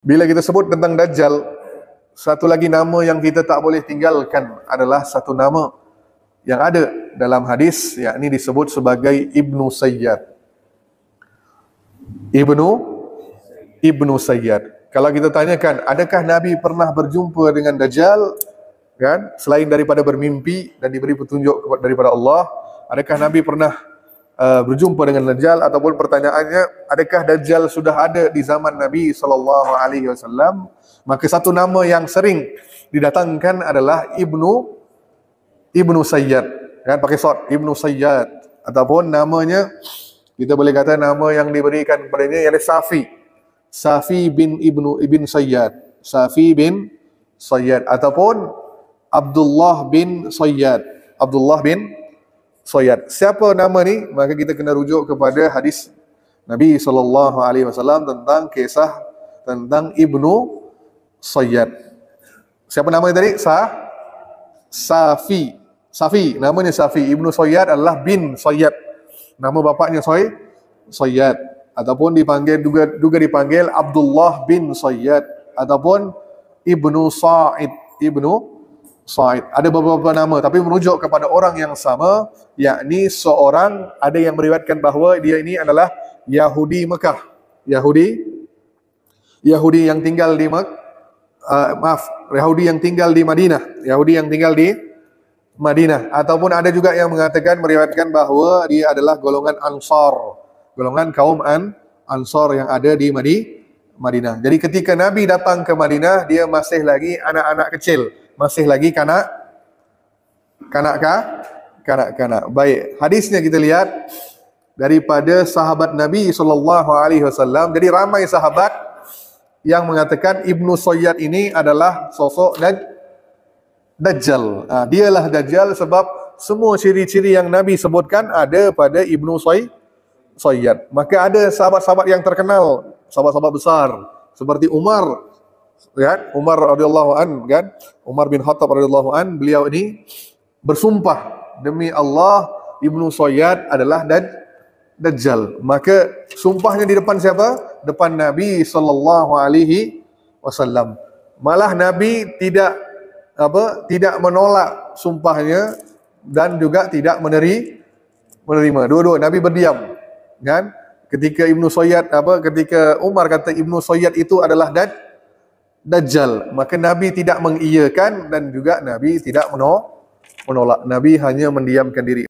Bila kita sebut tentang Dajjal, satu lagi nama yang kita tak boleh tinggalkan adalah satu nama yang ada dalam hadis, yakni disebut sebagai Ibnu Sayyad. Ibnu Sayyad. Kalau kita tanyakan, adakah Nabi pernah berjumpa dengan Dajjal? Kan? Selain daripada bermimpi dan diberi petunjuk daripada Allah, adakah Nabi pernah berjumpa dengan Dajjal? Ataupun pertanyaannya, adakah Dajjal sudah ada di zaman Nabi SAW? Maka satu nama yang sering didatangkan adalah Ibnu Sayyad, kan, pakai short, Ibnu Sayyad. Ataupun namanya, kita boleh kata nama yang diberikan kepadanya ialah Safi bin Sayyad, Safi bin Sayyad, ataupun Abdullah bin Sayyad. Siapa nama ni? Maka kita kena rujuk kepada hadis Nabi SAW tentang kisah tentang Ibnu Sayyad. Siapa nama tadi? Safi, namanya Safi. Ibnu Sayyad adalah bin Sayyad. Nama bapaknya Sayyad, ataupun dipanggil juga dipanggil Abdullah bin Sayyad, ataupun Ibnu Sa'id. Ada beberapa nama tapi merujuk kepada orang yang sama, yakni seorang, ada yang meriwayatkan bahawa dia ini adalah Yahudi Mekah. Yahudi yang tinggal di Yahudi yang tinggal di Madinah. Ataupun ada juga yang mengatakan, meriwayatkan bahawa dia adalah golongan Ansar, golongan kaum Ansar yang ada di Madinah. Jadi ketika Nabi datang ke Madinah, dia masih lagi anak-anak kecil, masih lagi kanak-kanak. Baik, hadisnya kita lihat daripada sahabat Nabi SAW. Jadi ramai sahabat yang mengatakan Ibnu Sayyad ini adalah sosok Dajjal. Dialah Dajjal sebab semua ciri-ciri yang Nabi sebutkan ada pada Ibnu Sayyad. Maka ada sahabat-sahabat yang terkenal, sahabat-sahabat besar seperti Umar, kan? Umar radhiyallahu an, kan? Umar bin Khattab radhiyallahu an, beliau ini bersumpah, demi Allah Ibnu Sayyad adalah Dajjal. Maka sumpahnya di depan siapa? Depan Nabi SAW. Malah Nabi tidak menolak sumpahnya dan juga tidak menerima. Dua-dua Nabi berdiam, kan? Ketika ketika Umar kata Ibnu Sayyad itu adalah Dajjal, maka Nabi tidak mengiyakan dan juga Nabi tidak menolak. Nabi hanya mendiamkan diri.